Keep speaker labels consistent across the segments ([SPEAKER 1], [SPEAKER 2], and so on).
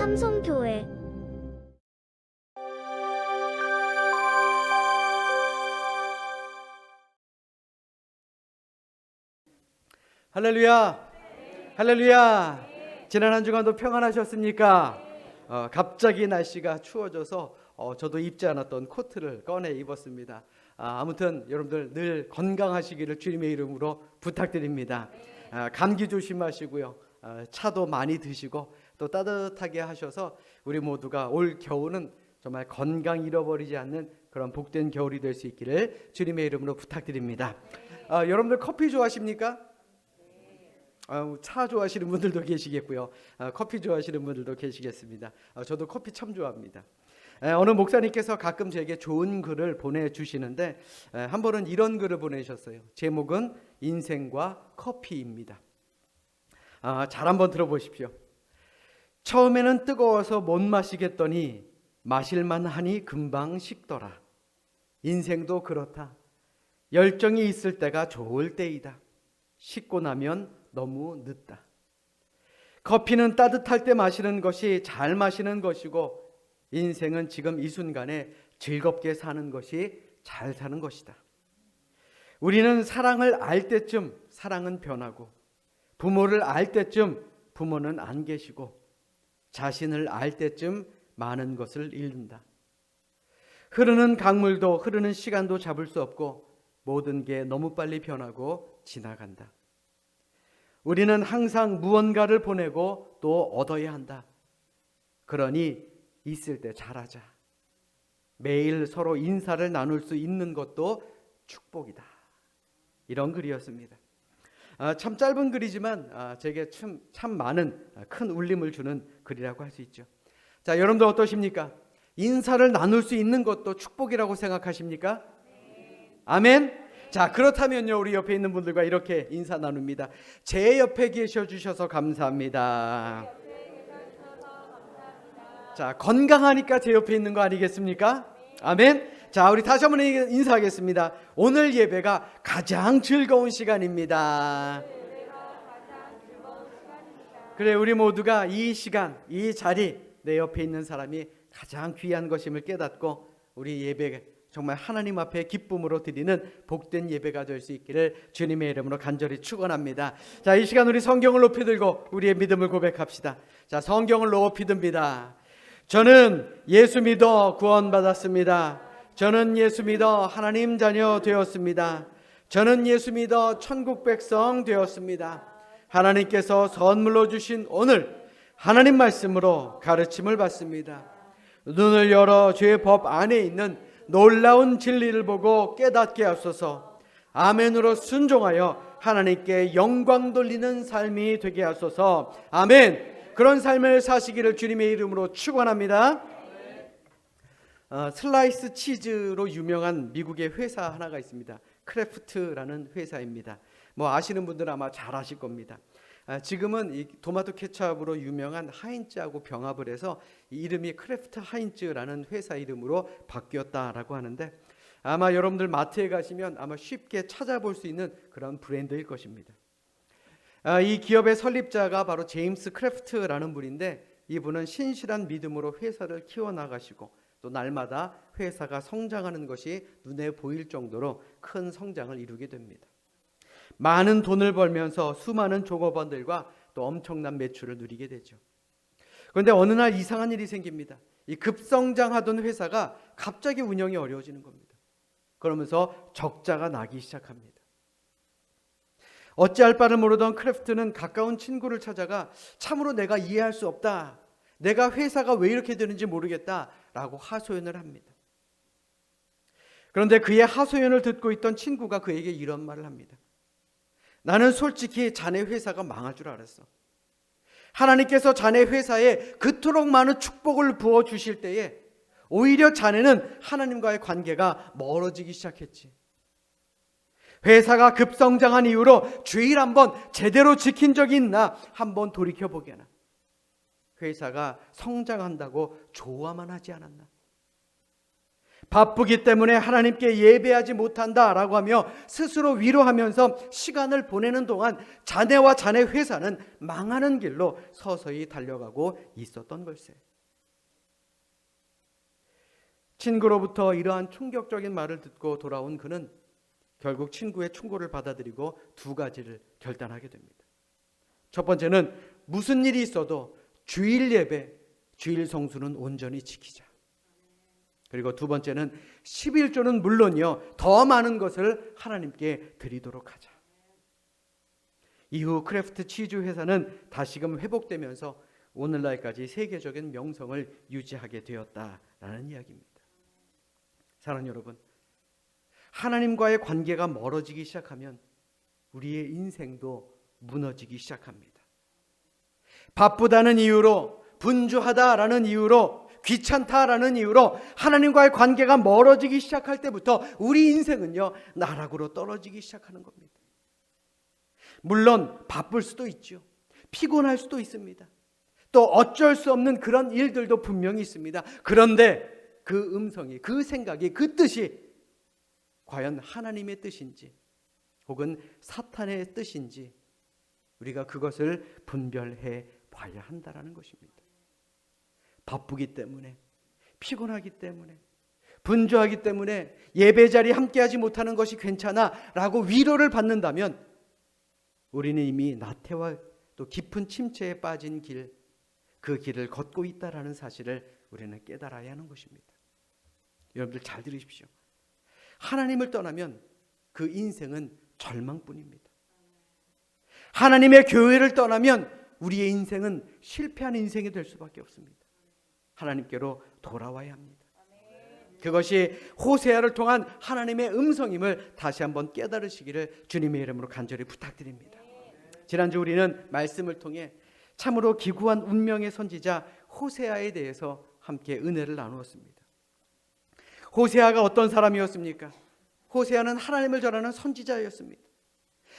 [SPEAKER 1] 삼성교회
[SPEAKER 2] 할렐루야, 할렐루야. 지난 한 주간도 평안하셨습니까? 갑자기 날씨가 추워져서 저도 입지 않았던 코트를 꺼내 입었습니다. 아무튼 여러분들 늘 건강하시기를 주님의 이름으로 부탁드립니다. 감기 조심하시고요. 차도 많이 드시고 또 따뜻하게 하셔서 우리 모두가 올 겨울은 정말 건강 잃어버리지 않는 그런 복된 겨울이 될 수 있기를 주님의 이름으로 부탁드립니다. 여러분들 커피 좋아하십니까? 차 좋아하시는 분들도 계시겠고요. 커피 좋아하시는 분들도 계시겠습니다. 저도 커피 참 좋아합니다. 어느 목사님께서 가끔 제게 좋은 글을 보내주시는데 한 번은 이런 글을 보내셨어요. 제목은 인생과 커피입니다. 잘 한번 들어보십시오. 처음에는 뜨거워서 못 마시겠더니 마실만 하니 금방 식더라. 인생도 그렇다. 열정이 있을 때가 좋을 때이다. 식고 나면 너무 늦다. 커피는 따뜻할 때 마시는 것이 잘 마시는 것이고 인생은 지금 이 순간에 즐겁게 사는 것이 잘 사는 것이다. 우리는 사랑을 알 때쯤 사랑은 변하고 부모를 알 때쯤 부모는 안 계시고 자신을 알 때쯤 많은 것을 잃는다. 흐르는 강물도 흐르는 시간도 잡을 수 없고 모든 게 너무 빨리 변하고 지나간다. 우리는 항상 무언가를 보내고 또 얻어야 한다. 그러니 있을 때 잘하자. 매일 서로 인사를 나눌 수 있는 것도 축복이다. 이런 글이었습니다. 참 짧은 글이지만 제게 참 많은 큰 울림을 주는 글이라고 할 수 있죠. 자, 여러분들 어떠십니까? 인사를 나눌 수 있는 것도 축복이라고 생각하십니까? 네. 아멘. 자, 그렇다면요, 우리 옆에 있는 분들과 이렇게 인사 나눕니다. 제 옆에 계셔 주셔서 감사합니다. 자, 건강하니까 제 옆에 있는 거 아니겠습니까? 아멘. 자, 우리 다시 한번 인사하겠습니다. 오늘 예배가 가장 즐거운 시간입니다. 그래, 우리 모두가 이 시간, 이 자리, 내 옆에 있는 사람이 가장 귀한 것임을 깨닫고 우리 예배 정말 하나님 앞에 기쁨으로 드리는 복된 예배가 될 수 있기를 주님의 이름으로 간절히 축원합니다. 자, 이 시간 우리 성경을 높이 들고 우리의 믿음을 고백합시다. 자, 성경을 높이 듭니다. 저는 예수 믿어 구원받았습니다. 저는 예수 믿어 하나님 자녀 되었습니다. 저는 예수 믿어 천국 백성 되었습니다. 하나님께서 선물로 주신 오늘 하나님 말씀으로 가르침을 받습니다. 눈을 열어 죄의 법 안에 있는 놀라운 진리를 보고 깨닫게 하소서. 아멘으로 순종하여 하나님께 영광 돌리는 삶이 되게 하소서. 아멘. 그런 삶을 사시기를 주님의 이름으로 축원합니다. 슬라이스 치즈로 유명한 미국의 회사 하나가 있습니다. 크래프트라는 회사입니다. 뭐 아시는 분들은 아마 잘 아실 겁니다. 지금은 이 토마토 케첩으로 유명한 하인츠하고 병합을 해서 이름이 크래프트 하인츠라는 회사 이름으로 바뀌었다라고 하는데 아마 여러분들 마트에 가시면 아마 쉽게 찾아볼 수 있는 그런 브랜드일 것입니다. 이 기업의 설립자가 바로 제임스 크래프트라는 분인데 이분은 신실한 믿음으로 회사를 키워나가시고 또 날마다 회사가 성장하는 것이 눈에 보일 정도로 큰 성장을 이루게 됩니다. 많은 돈을 벌면서 수많은 종업원들과 또 엄청난 매출을 누리게 되죠. 그런데 어느 날 이상한 일이 생깁니다. 이 급성장하던 회사가 갑자기 운영이 어려워지는 겁니다. 그러면서 적자가 나기 시작합니다. 어찌할 바를 모르던 크래프트는 가까운 친구를 찾아가 참으로 내가 이해할 수 없다. 내가 회사가 왜 이렇게 되는지 모르겠다라고 하소연을 합니다. 그런데 그의 하소연을 듣고 있던 친구가 그에게 이런 말을 합니다. 나는 솔직히 자네 회사가 망할 줄 알았어. 하나님께서 자네 회사에 그토록 많은 축복을 부어주실 때에 오히려 자네는 하나님과의 관계가 멀어지기 시작했지. 회사가 급성장한 이후로 주일 한번 제대로 지킨 적이 있나 한번 돌이켜보게나. 회사가 성장한다고 좋아만 하지 않았나. 바쁘기 때문에 하나님께 예배하지 못한다라고 하며 스스로 위로하면서 시간을 보내는 동안 자네와 자네 회사는 망하는 길로 서서히 달려가고 있었던 걸세. 친구로부터 이러한 충격적인 말을 듣고 돌아온 그는 결국 친구의 충고를 받아들이고 두 가지를 결단하게 됩니다. 첫 번째는 무슨 일이 있어도 주일 예배, 주일 성수는 온전히 지키자. 그리고 두 번째는 11조는 물론이요, 더 많은 것을 하나님께 드리도록 하자. 이후 크래프트 치즈 회사는 다시금 회복되면서 오늘날까지 세계적인 명성을 유지하게 되었다라는 이야기입니다. 사랑하는 여러분, 하나님과의 관계가 멀어지기 시작하면 우리의 인생도 무너지기 시작합니다. 바쁘다는 이유로, 분주하다라는 이유로, 귀찮다라는 이유로 하나님과의 관계가 멀어지기 시작할 때부터 우리 인생은요, 나락으로 떨어지기 시작하는 겁니다. 물론 바쁠 수도 있죠. 피곤할 수도 있습니다. 또 어쩔 수 없는 그런 일들도 분명히 있습니다. 그런데 그 음성이, 그 생각이, 그 뜻이 과연 하나님의 뜻인지 혹은 사탄의 뜻인지 우리가 그것을 분별해 봐야 한다는 것입니다. 바쁘기 때문에, 피곤하기 때문에, 분주하기 때문에 예배 자리에 함께하지 못하는 것이 괜찮아 라고 위로를 받는다면 우리는 이미 나태와 또 깊은 침체에 빠진 길, 그 길을 걷고 있다라는 사실을 우리는 깨달아야 하는 것입니다. 여러분들 잘 들으십시오. 하나님을 떠나면 그 인생은 절망뿐입니다. 하나님의 교회를 떠나면 우리의 인생은 실패한 인생이 될 수밖에 없습니다. 하나님께로 돌아와야 합니다. 그것이 호세아를 통한 하나님의 음성임을 다시 한번 깨달으시기를 주님의 이름으로 간절히 부탁드립니다. 지난주 우리는 말씀을 통해 참으로 기구한 운명의 선지자 호세아에 대해서 함께 은혜를 나누었습니다. 호세아가 어떤 사람이었습니까? 호세아는 하나님을 전하는 선지자였습니다.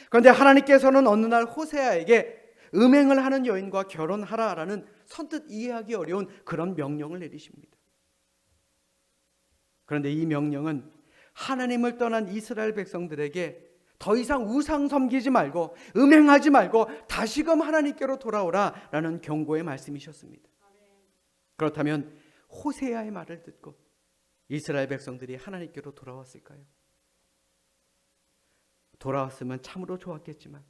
[SPEAKER 2] 그런데 하나님께서는 어느 날 호세아에게 음행을 하는 여인과 결혼하라라는 선뜻 이해하기 어려운 그런 명령을 내리십니다. 그런데 이 명령은 하나님을 떠난 이스라엘 백성들에게 더 이상 우상 섬기지 말고 음행하지 말고 다시금 하나님께로 돌아오라라는 경고의 말씀이셨습니다. 그렇다면 호세아의 말을 듣고 이스라엘 백성들이 하나님께로 돌아왔을까요? 돌아왔으면 참으로 좋았겠지만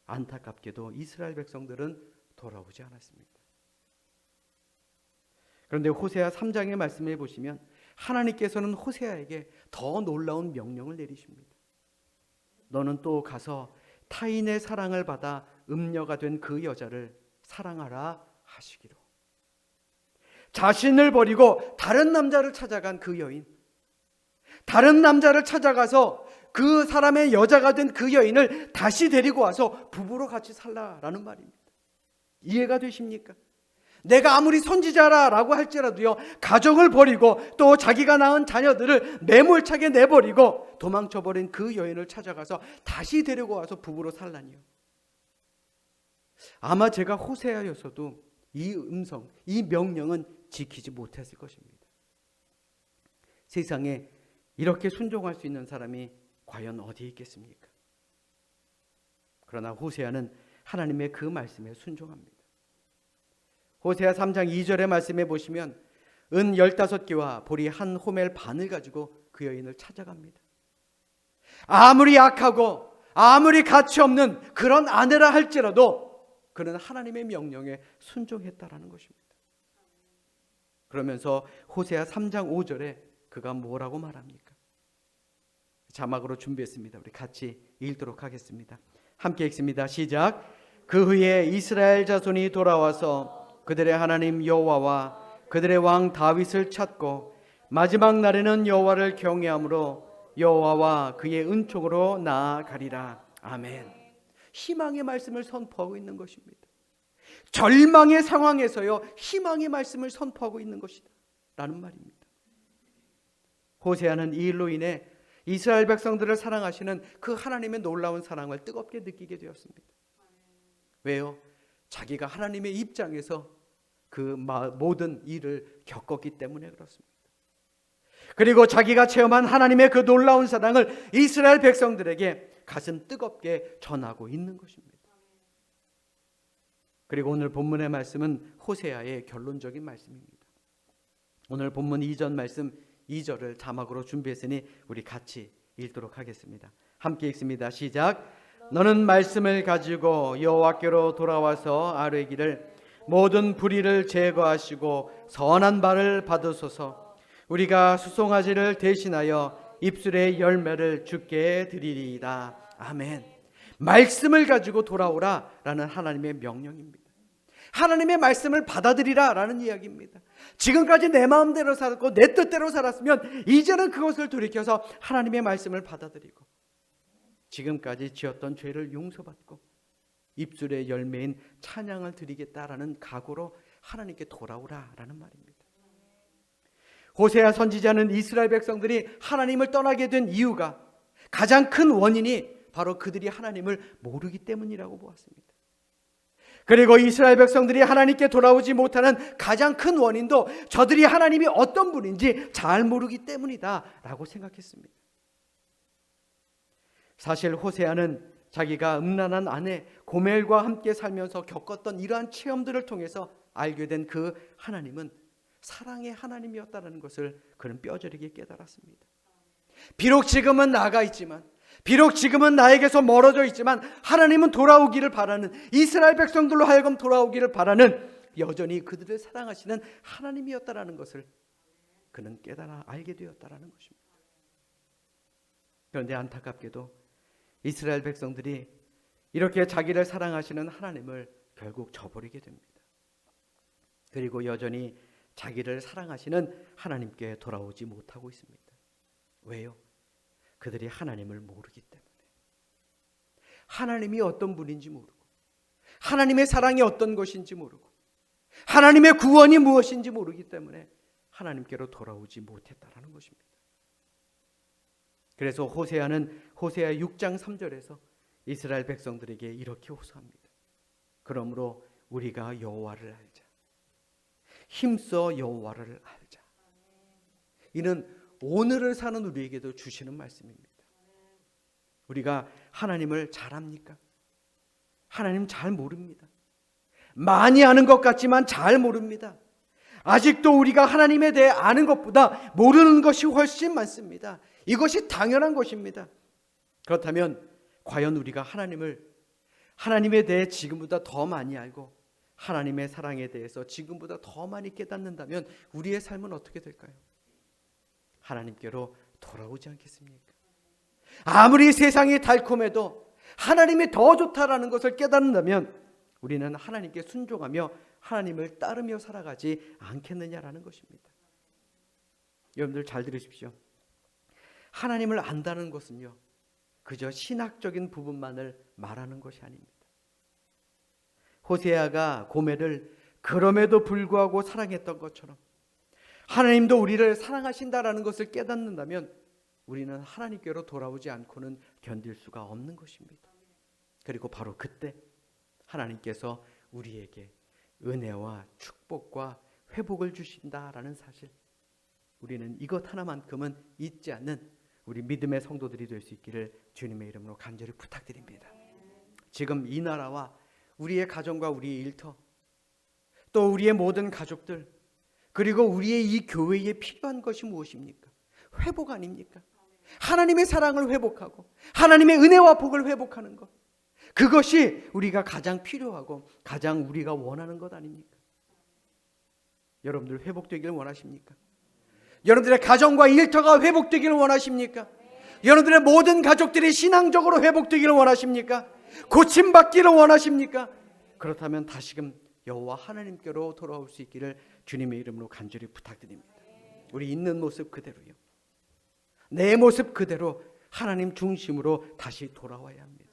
[SPEAKER 2] 안타깝게도 이스라엘 백성들은 돌아오지 않았습니다. 그런데 호세아 3장의 말씀에 보시면 하나님께서는 호세아에게 더 놀라운 명령을 내리십니다. 너는 또 가서 타인의 사랑을 받아 음녀가 된 그 여자를 사랑하라 하시기로. 자신을 버리고 다른 남자를 찾아간 그 여인, 다른 남자를 찾아가서 그 사람의 여자가 된 그 여인을 다시 데리고 와서 부부로 같이 살라라는 말입니다. 이해가 되십니까? 내가 아무리 선지자라고 할지라도요, 가정을 버리고 또 자기가 낳은 자녀들을 매몰차게 내버리고 도망쳐버린 그 여인을 찾아가서 다시 데리고 와서 부부로 살라니요. 아마 제가 호세아였어도 이 음성, 이 명령은 지키지 못했을 것입니다. 세상에 이렇게 순종할 수 있는 사람이 과연 어디에 있겠습니까? 그러나 호세아는 하나님의 그 말씀에 순종합니다. 호세아 3장 2절의 말씀에 보시면 은 15개와 보리 한 호멜 반을 가지고 그 여인을 찾아갑니다. 아무리 약하고 아무리 가치 없는 그런 아내라 할지라도 그는 하나님의 명령에 순종했다라는 것입니다. 그러면서 호세아 3장 5절에 그가 뭐라고 말합니까? 자막으로 준비했습니다. 우리 같이 읽도록 하겠습니다. 함께 읽습니다. 시작. 그 후에 이스라엘 자손이 돌아와서 그들의 하나님 여호와와 그들의 왕 다윗을 찾고 마지막 날에는 여호와를 경외함으로 여호와와 그의 은총으로 나아가리라. 아멘. 희망의 말씀을 선포하고 있는 것입니다. 절망의 상황에서요, 희망의 말씀을 선포하고 있는 것이다 라는 말입니다. 호세아는 이 일로 인해 이스라엘 백성들을 사랑하시는 그 하나님의 놀라운 사랑을 뜨겁게 느끼게 되었습니다. 왜요? 자기가 하나님의 입장에서 그 모든 일을 겪었기 때문에 그렇습니다. 그리고 자기가 체험한 하나님의 그 놀라운 사랑을 이스라엘 백성들에게 가슴 뜨겁게 전하고 있는 것입니다. 그리고 오늘 본문의 말씀은 호세아의 결론적인 말씀입니다. 오늘 본문 2절 말씀 2절을 자막으로 준비했으니 우리 같이 읽도록 하겠습니다. 함께 읽습니다. 시작. 너는 말씀을 가지고 여호와께로 돌아와서 아뢰기를 모든 불의를 제거하시고 선한 바를 받으소서. 우리가 수송아지를 대신하여 입술의 열매를 주께 드리리이다. 아멘. 말씀을 가지고 돌아오라 라는 하나님의 명령입니다. 하나님의 말씀을 받아들이라 라는 이야기입니다. 지금까지 내 마음대로 살았고 내 뜻대로 살았으면 이제는 그것을 돌이켜서 하나님의 말씀을 받아들이고 지금까지 지었던 죄를 용서받고 입술의 열매인 찬양을 드리겠다라는 각오로 하나님께 돌아오라라는 말입니다. 호세아 선지자는 이스라엘 백성들이 하나님을 떠나게 된 이유가 가장 큰 원인이 바로 그들이 하나님을 모르기 때문이라고 보았습니다. 그리고 이스라엘 백성들이 하나님께 돌아오지 못하는 가장 큰 원인도 저들이 하나님이 어떤 분인지 잘 모르기 때문이다라고 생각했습니다. 사실 호세아는 자기가 음란한 아내 고멜과 함께 살면서 겪었던 이러한 체험들을 통해서 알게 된 그 하나님은 사랑의 하나님이었다는 것을 그는 뼈저리게 깨달았습니다. 비록 지금은 나가 있지만, 비록 지금은 나에게서 멀어져 있지만 하나님은 돌아오기를 바라는, 이스라엘 백성들로 하여금 돌아오기를 바라는 여전히 그들을 사랑하시는 하나님이었다는 것을 그는 깨달아 알게 되었다는 것입니다. 그런데 안타깝게도 이스라엘 백성들이 이렇게 자기를 사랑하시는 하나님을 결국 저버리게 됩니다. 그리고 여전히 자기를 사랑하시는 하나님께 돌아오지 못하고 있습니다. 왜요? 그들이 하나님을 모르기 때문에. 하나님이 어떤 분인지 모르고, 하나님의 사랑이 어떤 것인지 모르고, 하나님의 구원이 무엇인지 모르기 때문에 하나님께로 돌아오지 못했다라는 것입니다. 그래서 호세아는 호세아 6장 3절에서 이스라엘 백성들에게 이렇게 호소합니다. 그러므로 우리가 여호와를 알자. 힘써 여호와를 알자. 이는 오늘을 사는 우리에게도 주시는 말씀입니다. 우리가 하나님을 잘 압니까? 하나님 잘 모릅니다. 많이 아는 것 같지만 잘 모릅니다. 아직도 우리가 하나님에 대해 아는 것보다 모르는 것이 훨씬 많습니다. 이것이 당연한 것입니다. 그렇다면 과연 우리가 하나님에 대해 지금보다 더 많이 알고 하나님의 사랑에 대해서 지금보다 더 많이 깨닫는다면 우리의 삶은 어떻게 될까요? 하나님께로 돌아오지 않겠습니까? 아무리 세상이 달콤해도 하나님이 더 좋다라는 것을 깨닫는다면 우리는 하나님께 순종하며 하나님을 따르며 살아가지 않겠느냐라는 것입니다. 여러분들 잘 들으십시오. 하나님을 안다는 것은요, 그저 신학적인 부분만을 말하는 것이 아닙니다. 호세아가 고멜을 그럼에도 불구하고 사랑했던 것처럼 하나님도 우리를 사랑하신다라는 것을 깨닫는다면 우리는 하나님께로 돌아오지 않고는 견딜 수가 없는 것입니다. 그리고 바로 그때 하나님께서 우리에게 은혜와 축복과 회복을 주신다라는 사실, 우리는 이것 하나만큼은 잊지 않는 우리 믿음의 성도들이 될 수 있기를 주님의 이름으로 간절히 부탁드립니다. 지금 이 나라와 우리의 가정과 우리의 일터, 또 우리의 모든 가족들, 그리고 우리의 이 교회에 필요한 것이 무엇입니까? 회복 아닙니까? 하나님의 사랑을 회복하고 하나님의 은혜와 복을 회복하는 것, 그것이 우리가 가장 필요하고 가장 우리가 원하는 것 아닙니까? 여러분들 회복되기를 원하십니까? 여러분들의 가정과 일터가 회복되기를 원하십니까? 여러분들의 모든 가족들이 신앙적으로 회복되기를 원하십니까? 고침받기를 원하십니까? 그렇다면 다시금 여호와 하나님께로 돌아올 수 있기를 주님의 이름으로 간절히 부탁드립니다. 우리 있는 모습 그대로요, 내 모습 그대로 하나님 중심으로 다시 돌아와야 합니다.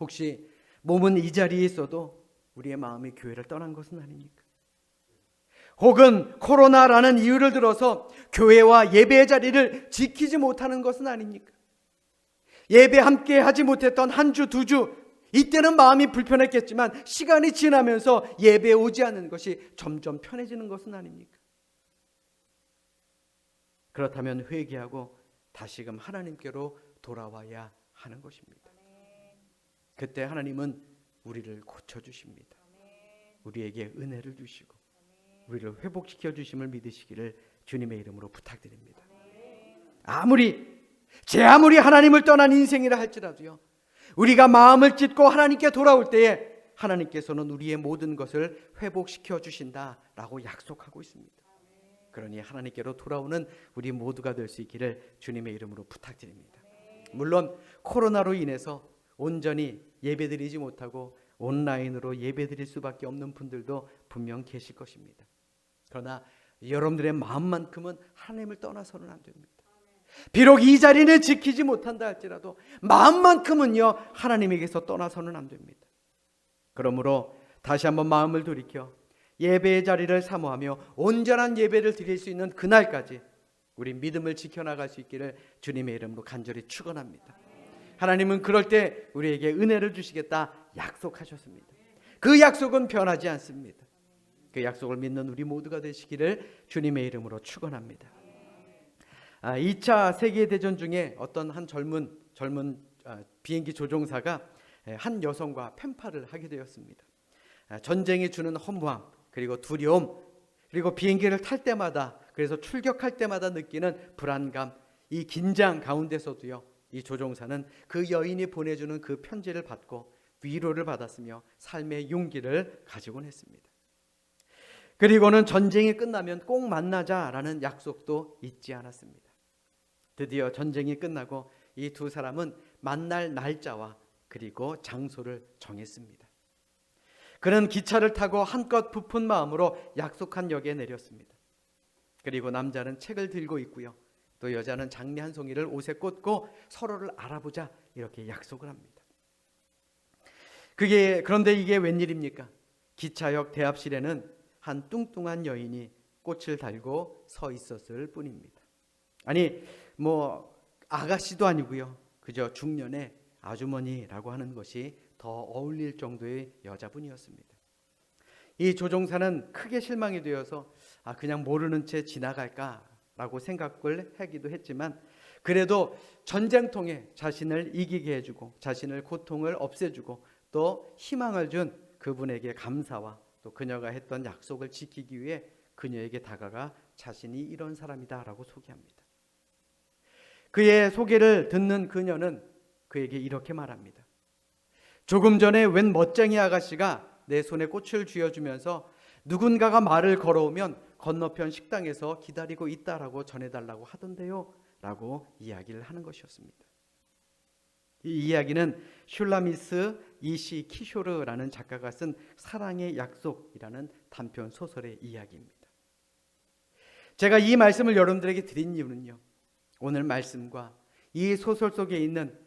[SPEAKER 2] 혹시 몸은 이 자리에 있어도 우리의 마음이 교회를 떠난 것은 아닙니까? 혹은 코로나라는 이유를 들어서 교회와 예배의 자리를 지키지 못하는 것은 아닙니까? 예배 함께 하지 못했던 한 주, 두 주, 이때는 마음이 불편했겠지만 시간이 지나면서 예배에 오지 않는 것이 점점 편해지는 것은 아닙니까? 그렇다면 회개하고 다시금 하나님께로 돌아와야 하는 것입니다. 그때 하나님은 우리를 고쳐주십니다. 우리에게 은혜를 주시고 우리를 회복시켜 주심을 믿으시기를 주님의 이름으로 부탁드립니다. 제 아무리 하나님을 떠난 인생이라 할지라도요, 우리가 마음을 찢고 하나님께 돌아올 때에 하나님께서는 우리의 모든 것을 회복시켜 주신다라고 약속하고 있습니다. 그러니 하나님께로 돌아오는 우리 모두가 될 수 있기를 주님의 이름으로 부탁드립니다. 물론 코로나로 인해서 온전히 예배드리지 못하고 온라인으로 예배드릴 수밖에 없는 분들도 분명 계실 것입니다. 그러나 여러분들의 마음만큼은 하나님을 떠나서는 안 됩니다. 비록 이 자리는 지키지 못한다 할지라도 마음만큼은요, 하나님에게서 떠나서는 안 됩니다. 그러므로 다시 한번 마음을 돌이켜 예배의 자리를 사모하며 온전한 예배를 드릴 수 있는 그날까지 우리 믿음을 지켜나갈 수 있기를 주님의 이름으로 간절히 축원합니다. 하나님은 그럴 때 우리에게 은혜를 주시겠다 약속하셨습니다. 그 약속은 변하지 않습니다. 그 약속을 믿는 우리 모두가 되시기를 주님의 이름으로 축원합니다. 2차 세계대전 중에 어떤 한 젊은 비행기 조종사가 한 여성과 펜팔을 하게 되었습니다. 전쟁이 주는 허무함, 그리고 두려움, 그리고 비행기를 탈 때마다, 그래서 출격할 때마다 느끼는 불안감, 이 긴장 가운데서도요, 이 조종사는 그 여인이 보내주는 그 편지를 받고 위로를 받았으며 삶의 용기를 가지곤 했습니다. 그리고는 전쟁이 끝나면 꼭 만나자라는 약속도 잊지 않았습니다. 드디어 전쟁이 끝나고 이 두 사람은 만날 날짜와 그리고 장소를 정했습니다. 그는 기차를 타고 한껏 부푼 마음으로 약속한 역에 내렸습니다. 그리고 남자는 책을 들고 있고요, 또 여자는 장미 한 송이를 옷에 꽂고 서로를 알아보자 이렇게 약속을 합니다. 그런데 이게 웬일입니까? 기차역 대합실에는 한 뚱뚱한 여인이 꽃을 달고 서 있었을 뿐입니다. 아니 아가씨도 아니고요, 그저 중년의 아주머니라고 하는 것이 더 어울릴 정도의 여자분이었습니다. 이 조종사는 크게 실망이 되어서 그냥 모르는 채 지나갈까라고 생각을 하기도 했지만, 그래도 전쟁통에 자신을 이기게 해주고 자신을 고통을 없애주고 또 희망을 준 그분에게 감사와 또 그녀가 했던 약속을 지키기 위해 그녀에게 다가가 자신이 이런 사람이다라고 소개합니다. 그의 소개를 듣는 그녀는 그에게 이렇게 말합니다. 조금 전에 웬 멋쟁이 아가씨가 내 손에 꽃을 쥐어주면서 누군가가 말을 걸어오면 건너편 식당에서 기다리고 있다라고 전해달라고 하던데요 라고 이야기를 하는 것이었습니다. 이 이야기는 슐라미스 이시 키쇼르라는 작가가 쓴 사랑의 약속이라는 단편 소설의 이야기입니다. 제가 이 말씀을 여러분들에게 드린 이유는요, 오늘 말씀과 이 소설 속에 있는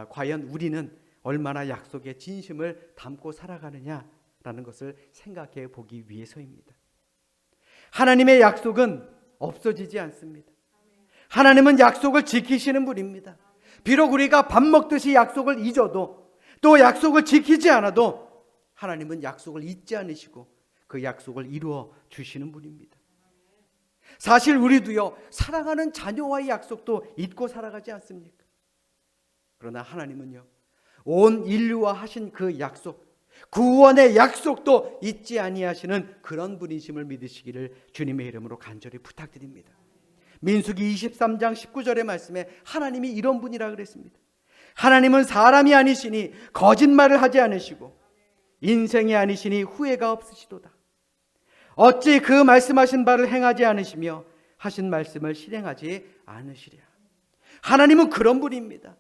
[SPEAKER 2] 과연 우리는 얼마나 약속의 진심을 담고 살아가느냐라는 것을 생각해 보기 위해서입니다. 하나님의 약속은 없어지지 않습니다. 하나님은 약속을 지키시는 분입니다. 비록 우리가 밥 먹듯이 약속을 잊어도, 또 약속을 지키지 않아도 하나님은 약속을 잊지 않으시고 그 약속을 이루어 주시는 분입니다. 사실 우리도요, 사랑하는 자녀와의 약속도 잊고 살아가지 않습니까? 그러나 하나님은요, 온 인류와 하신 그 약속, 구원의 약속도 잊지 아니하시는 그런 분이심을 믿으시기를 주님의 이름으로 간절히 부탁드립니다. 민수기 23장 19절의 말씀에 하나님이 이런 분이라 그랬습니다. 하나님은 사람이 아니시니 거짓말을 하지 않으시고 인생이 아니시니 후회가 없으시도다. 어찌 그 말씀하신 바를 행하지 않으시며 하신 말씀을 실행하지 않으시랴. 하나님은 그런 분입니다.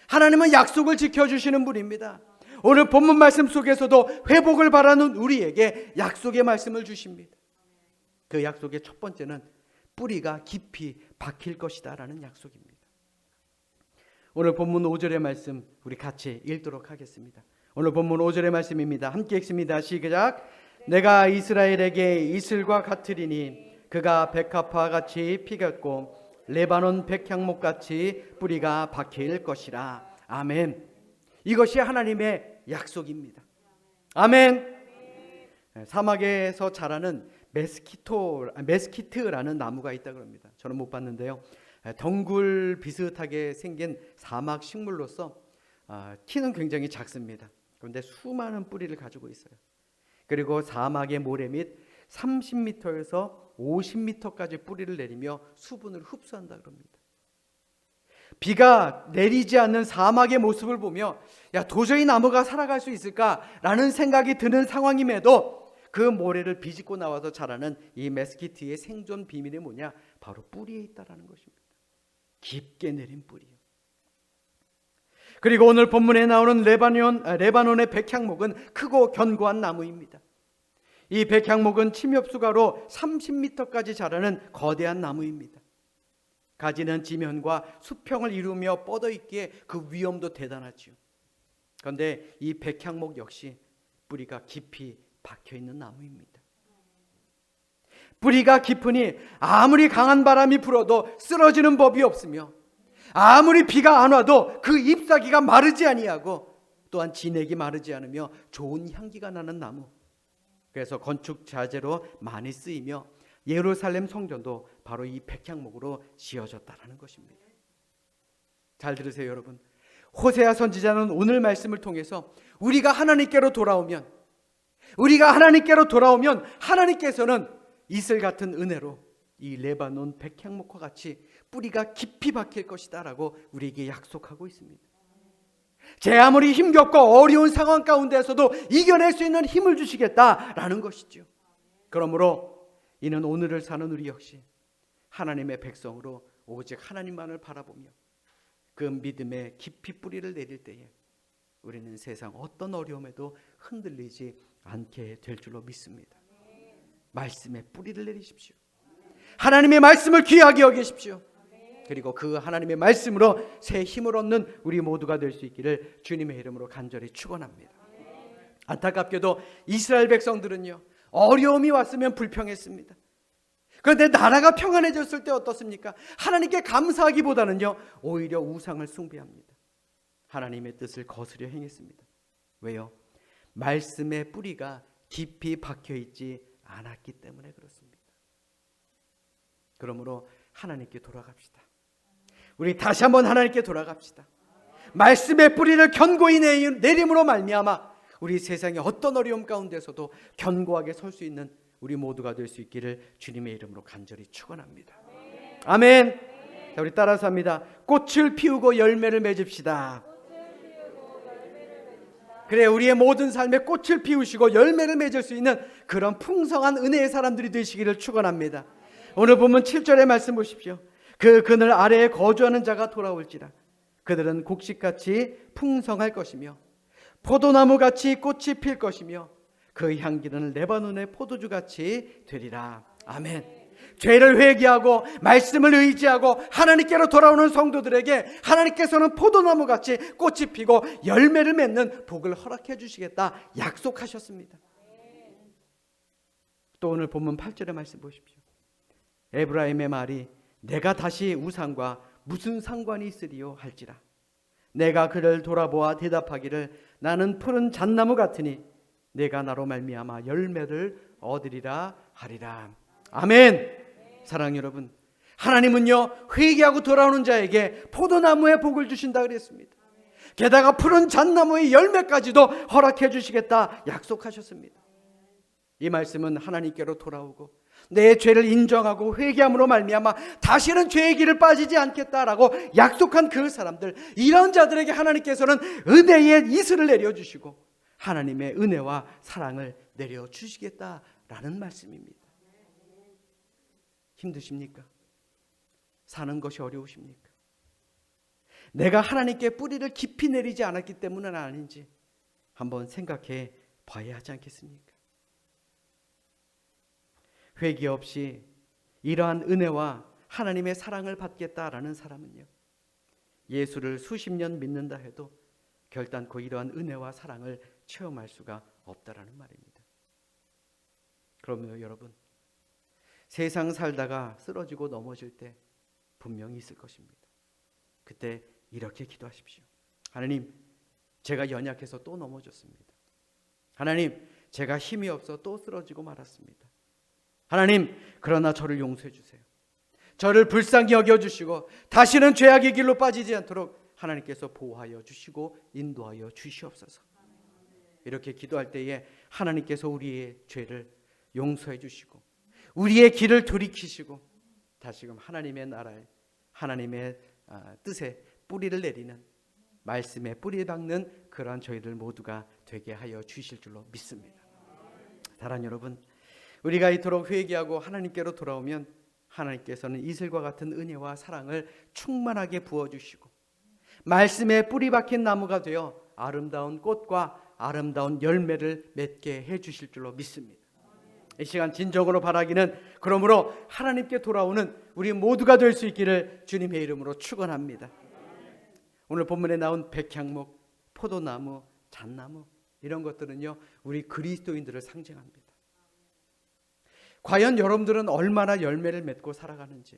[SPEAKER 2] 하나님은 약속을 지켜주시는 분입니다. 오늘 본문 말씀 속에서도 회복을 바라는 우리에게 약속의 말씀을 주십니다. 그 약속의 첫 번째는 뿌리가 깊이 박힐 것이다 라는 약속입니다. 오늘 본문 5절의 말씀 우리 같이 읽도록 하겠습니다. 오늘 본문 5절의 말씀입니다. 함께 읽습니다. 시작. 내가 이스라엘에게 이슬과 같으리니 그가 백합화 같이 피겠고 레바논 백향목 같이 뿌리가 박힐 것이라. 아멘. 이것이 하나님의 약속입니다. 아멘. 사막에서 자라는 메스키트라는 나무가 있다 그럽니다. 저는 못 봤는데요. 덩굴 비슷하게 생긴 사막 식물로서 키는 굉장히 작습니다. 그런데 수많은 뿌리를 가지고 있어요. 그리고 사막의 모래 밑 30m에서 50m까지 뿌리를 내리며 수분을 흡수한다 그럽니다. 비가 내리지 않는 사막의 모습을 보며 도저히 나무가 살아갈 수 있을까라는 생각이 드는 상황임에도 그 모래를 비집고 나와서 자라는 이 메스키트의 생존 비밀이 뭐냐? 바로 뿌리에 있다라는 것입니다. 깊게 내린 뿌리요. 그리고 오늘 본문에 나오는 레바논의 백향목은 크고 견고한 나무입니다. 이 백향목은 침엽수가로 30m까지 자라는 거대한 나무입니다. 가지는 지면과 수평을 이루며 뻗어 있기에 그 위험도 대단하지요. 그런데 이 백향목 역시 뿌리가 깊이 박혀 있는 나무입니다. 뿌리가 깊으니 아무리 강한 바람이 불어도 쓰러지는 법이 없으며 아무리 비가 안 와도 그 잎사귀가 마르지 아니하고 또한 진액이 마르지 않으며 좋은 향기가 나는 나무. 그래서 건축 자재로 많이 쓰이며 예루살렘 성전도 바로 이 백향목으로 지어졌다라는 것입니다. 잘 들으세요, 여러분. 호세아 선지자는 오늘 말씀을 통해서 우리가 하나님께로 돌아오면 하나님께서는 이슬 같은 은혜로 이 레바논 백향목과 같이 뿌리가 깊이 박힐 것이다 라고 우리에게 약속하고 있습니다. 제 아무리 힘겹고 어려운 상황 가운데서도 이겨낼 수 있는 힘을 주시겠다라는 것이죠. 그러므로 이는 오늘을 사는 우리 역시 하나님의 백성으로 오직 하나님만을 바라보며 그 믿음에 깊이 뿌리를 내릴 때에 우리는 세상 어떤 어려움에도 흔들리지 않게 될 줄로 믿습니다. 말씀에 뿌리를 내리십시오. 하나님의 말씀을 귀하게 여기십시오. 그리고 그 하나님의 말씀으로 새 힘을 얻는 우리 모두가 될 수 있기를 주님의 이름으로 간절히 축원합니다. 안타깝게도 이스라엘 백성들은요, 어려움이 왔으면 불평했습니다. 그런데 나라가 평안해졌을 때 어떻습니까? 하나님께 감사하기보다는요, 오히려 우상을 숭배합니다. 하나님의 뜻을 거스려 행했습니다. 왜요? 말씀의 뿌리가 깊이 박혀 있지 않았기 때문에 그렇습니다. 그러므로 하나님께 돌아갑시다. 우리 다시 한번 하나님께 돌아갑시다. 말씀의 뿌리를 견고히 내림으로 말미암아 우리 세상의 어떤 어려움 가운데서도 견고하게 설 수 있는 우리 모두가 될 수 있기를 주님의 이름으로 간절히 축원합니다. 아멘. 자, 우리 따라서 합니다. 꽃을 피우고 열매를 맺읍시다. 그래, 우리의 모든 삶에 꽃을 피우시고 열매를 맺을 수 있는 그런 풍성한 은혜의 사람들이 되시기를 축원합니다. 오늘 보면 7절의 말씀 보십시오. 그 그늘 아래에 거주하는 자가 돌아올지라. 그들은 곡식같이 풍성할 것이며 포도나무같이 꽃이 필 것이며 그 향기는 레바논의 포도주같이 되리라. 아멘. 죄를 회개하고 말씀을 의지하고 하나님께로 돌아오는 성도들에게 하나님께서는 포도나무같이 꽃이 피고 열매를 맺는 복을 허락해 주시겠다 약속하셨습니다. 또 오늘 본문 8절의 말씀 보십시오. 에브라임의 말이 내가 다시 우상과 무슨 상관이 있으리요 할지라. 내가 그를 돌아보아 대답하기를 나는 푸른 잣나무 같으니 내가 나로 말미암아 열매를 얻으리라 하리라. 아멘. 사랑하는 여러분, 하나님은요, 회개하고 돌아오는 자에게 포도나무의 복을 주신다 그랬습니다. 게다가 푸른 잣나무의 열매까지도 허락해 주시겠다 약속하셨습니다. 이 말씀은 하나님께로 돌아오고 내 죄를 인정하고 회개함으로 말미암아 다시는 죄의 길을 빠지지 않겠다라고 약속한 그 사람들, 이런 자들에게 하나님께서는 은혜의 이슬을 내려주시고 하나님의 은혜와 사랑을 내려주시겠다라는 말씀입니다. 힘드십니까? 사는 것이 어려우십니까? 내가 하나님께 뿌리를 깊이 내리지 않았기 때문은 아닌지 한번 생각해 봐야 하지 않겠습니까? 회개 없이 이러한 은혜와 하나님의 사랑을 받겠다라는 사람은요, 예수를 수십 년 믿는다 해도 결단코 이러한 은혜와 사랑을 체험할 수가 없다라는 말입니다. 그러면 여러분, 세상 살다가 쓰러지고 넘어질 때 분명히 있을 것입니다. 그때 이렇게 기도하십시오. 하나님, 제가 연약해서 또 넘어졌습니다. 하나님, 제가 힘이 없어 또 쓰러지고 말았습니다. 하나님, 그러나 저를 용서해 주세요. 저를 불쌍히 여겨주시고 다시는 죄악의 길로 빠지지 않도록 하나님께서 보호하여 주시고 인도하여 주시옵소서. 이렇게 기도할 때에 하나님께서 우리의 죄를 용서해 주시고 우리의 길을 돌이키시고 다시금 하나님의 나라에, 하나님의 뜻에 뿌리를 내리는, 말씀에 뿌리 박는 그러한 저희들 모두가 되게 하여 주실 줄로 믿습니다. 사랑하는 여러분, 우리가 이토록 회개하고 하나님께로 돌아오면 하나님께서는 이슬과 같은 은혜와 사랑을 충만하게 부어주시고 말씀에 뿌리 박힌 나무가 되어 아름다운 꽃과 아름다운 열매를 맺게 해주실 줄로 믿습니다. 이 시간 진정으로 바라기는, 그러므로 하나님께 돌아오는 우리 모두가 될 수 있기를 주님의 이름으로 축원합니다. 오늘 본문에 나온 백향목, 포도나무, 잣나무, 이런 것들은요 우리 그리스도인들을 상징합니다. 과연 여러분들은 얼마나 열매를 맺고 살아가는지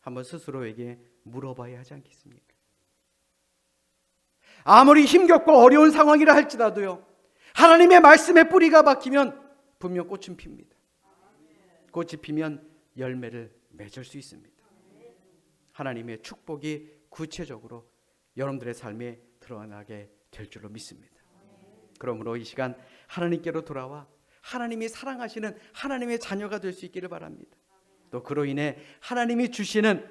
[SPEAKER 2] 한번 스스로에게 물어봐야 하지 않겠습니까? 아무리 힘겹고 어려운 상황이라 할지라도요, 하나님의 말씀에 뿌리가 박히면 분명 꽃은 핍니다. 꽃이 피면 열매를 맺을 수 있습니다. 하나님의 축복이 구체적으로 여러분들의 삶에 드러나게 될 줄로 믿습니다. 그러므로 이 시간 하나님께로 돌아와 하나님이 사랑하시는 하나님의 자녀가 될 수 있기를 바랍니다. 또 그로 인해 하나님이 주시는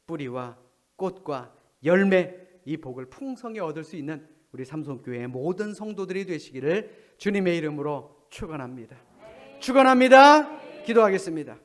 [SPEAKER 2] 뿌리와 꽃과 열매, 이 복을 풍성히 얻을 수 있는 우리 삼성교회의 모든 성도들이 되시기를 주님의 이름으로 축원합니다. 축원합니다. 기도하겠습니다.